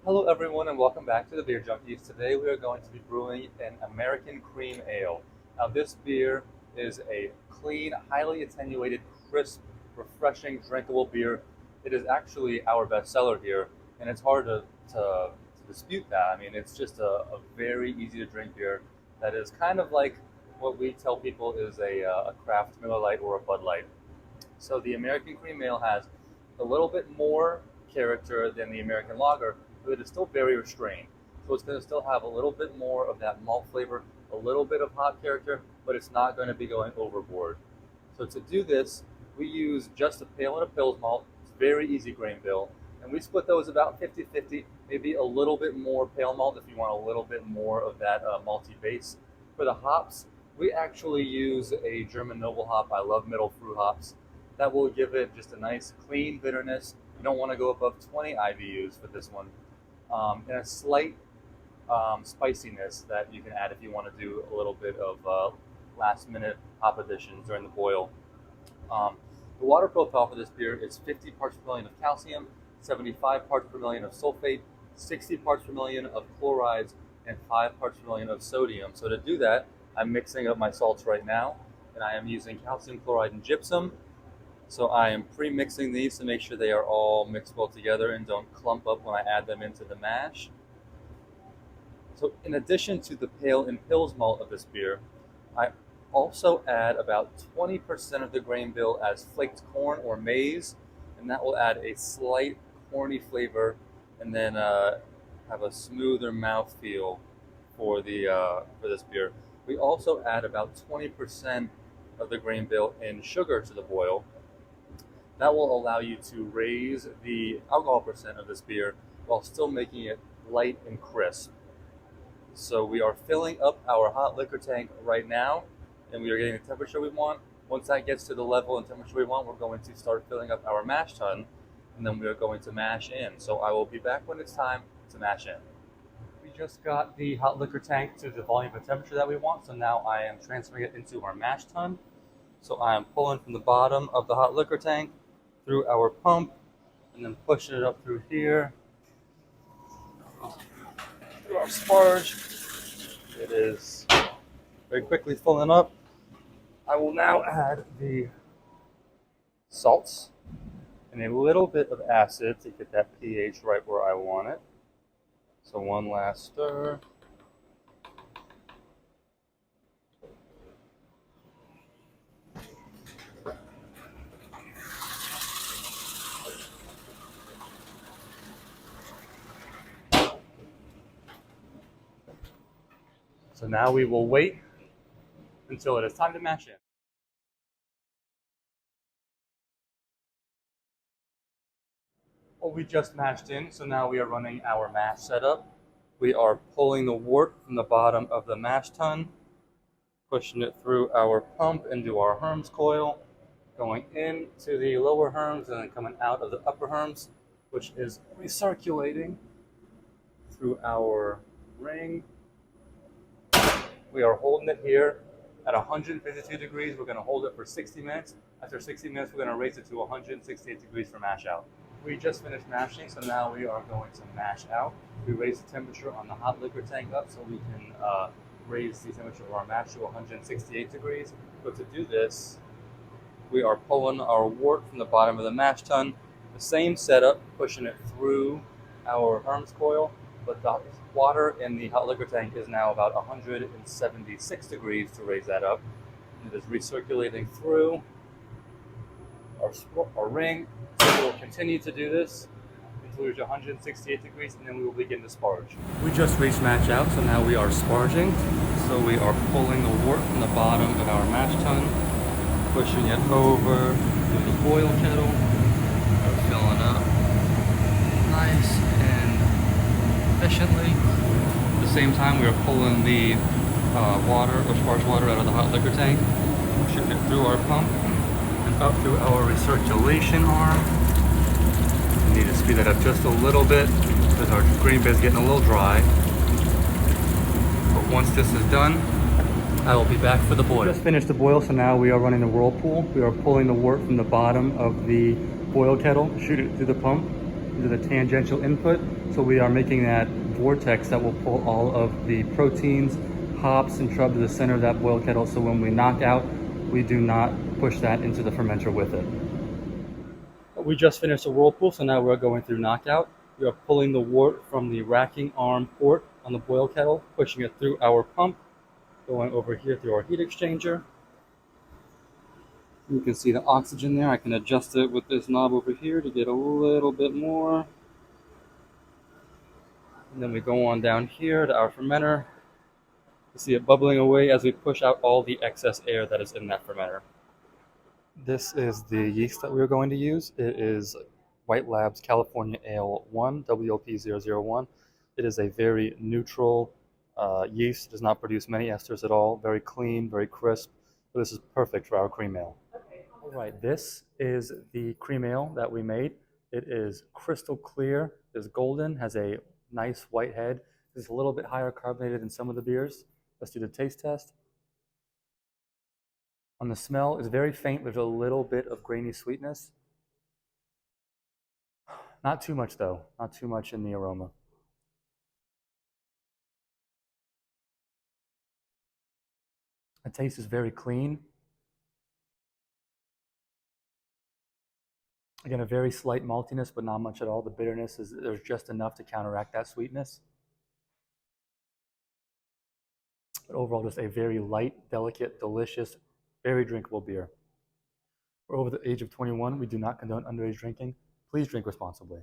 Hello everyone and welcome back to the Beer Junkies. Today we are going to be brewing an American Cream Ale. Now this beer is a clean, highly attenuated, crisp, refreshing, drinkable beer. It is actually our best seller here and it's hard to dispute that. I mean, it's just a very easy to drink beer that is kind of like what we tell people is a craft Miller Lite or a Bud Light. So the American Cream Ale has a little bit more character than the American Lager, but it is still very restrained. So it's going to still have a little bit more of that malt flavor, a little bit of hop character, but it's not going to be going overboard. So to do this, we use just a pail and a Pils malt. It's very easy grain bill. And we split those about 50-50, maybe a little bit more pale malt if you want a little bit more of that malty base. For the hops, we actually use a German noble hop. I love middle fruit hops. That will give it just a nice clean bitterness. You don't want to go above 20 IBUs for this one. And a slight spiciness that you can add if you want to do a little bit of last minute hop additions during the boil. The water profile for this beer is 50 parts per million of calcium, 75 parts per million of sulfate, 60 parts per million of chlorides, and 5 parts per million of sodium. So to do that, I'm mixing up my salts right now, and I am using calcium chloride and gypsum. So I am pre-mixing these to make sure they are all mixed well together and don't clump up when I add them into the mash. So in addition to the pale and Pils malt of this beer, I also add about 20% of the grain bill as flaked corn or maize, and that will add a slight corny flavor and then have a smoother mouthfeel for this beer. We also add about 20% of the grain bill in sugar to the boil. That will allow you to raise the alcohol percent of this beer while still making it light and crisp. So we are filling up our hot liquor tank right now, and we are getting the temperature we want. Once that gets to the level and temperature we want, we're going to start filling up our mash tun, and then we are going to mash in. So I will be back when it's time to mash in. We just got the hot liquor tank to the volume and temperature that we want, so now I am transferring it into our mash tun. So I am pulling from the bottom of the hot liquor tank through our pump and then pushing it up through here through our sparge. It is very quickly filling up. I will now add the salts and a little bit of acid to get that pH right where I want it. So one last stir. So now we will wait until it is time to mash in. Well, we just mashed in, so now we are running our mash setup. We are pulling the wort from the bottom of the mash tun, pushing it through our pump into our Herms coil, going into the lower Herms and then coming out of the upper Herms, which is recirculating through our ring. We are holding it here at 152 degrees. We're going to hold it for 60 minutes. After 60 minutes, we're going to raise it to 168 degrees for mash out. We just finished mashing, so now we are going to mash out. We raised the temperature on the hot liquor tank up so we can raise the temperature of our mash to 168 degrees. But to do this, we are pulling our wort from the bottom of the mash tun. The same setup, pushing it through our Herms coil, but the water in the hot liquor tank is now about 176 degrees to raise that up. It is recirculating through our ring. So we will continue to do this until we reach 168 degrees, and then we will begin to sparge. We just reached mash out, so now we are sparging. So we are pulling the wort from the bottom of our mash tun, pushing it over to the boil kettle, filling up nice and efficiently. At the same time, we are pulling the water or sparge water out of the hot liquor tank, shooting it through our pump and up through our recirculation arm. We need to speed that up just a little bit because our green bed is getting a little dry. But once this is done, I will be back for the boil. We just finished the boil, so now we are running the whirlpool. We are pulling the wort from the bottom of the boil kettle, shoot it through the pump into the tangential input, So we are making that vortex that will pull all of the proteins, hops, and shrub to the center of that boil kettle. So when we knock out, we do not push that into the fermenter with it. We just finished a whirlpool, so now we're going through knockout. We are pulling the wort from the racking arm port on the boil kettle, pushing it through our pump, going over here through our heat exchanger. You can see the oxygen there. I can adjust it with this knob over here to get a little bit more. And then we go on down here to our fermenter. You see it bubbling away as we push out all the excess air that is in that fermenter. This is the yeast that we are going to use. It is White Labs California Ale 1, WLP001. It is a very neutral yeast. It does not produce many esters at all. Very clean, very crisp. So this is perfect for our cream ale. All right, this is the cream ale that we made. It is crystal clear, it is golden, has a nice white head. It's a little bit higher carbonated than some of the beers. Let's do the taste test. On the smell, it's very faint. There's a little bit of grainy sweetness. Not too much though, not too much in the aroma. The taste is very clean. Again, a very slight maltiness, but not much at all. The bitterness is there's just enough to counteract that sweetness. But overall, just a very light, delicate, delicious, very drinkable beer. We're over the age of 21. We do not condone underage drinking. Please drink responsibly.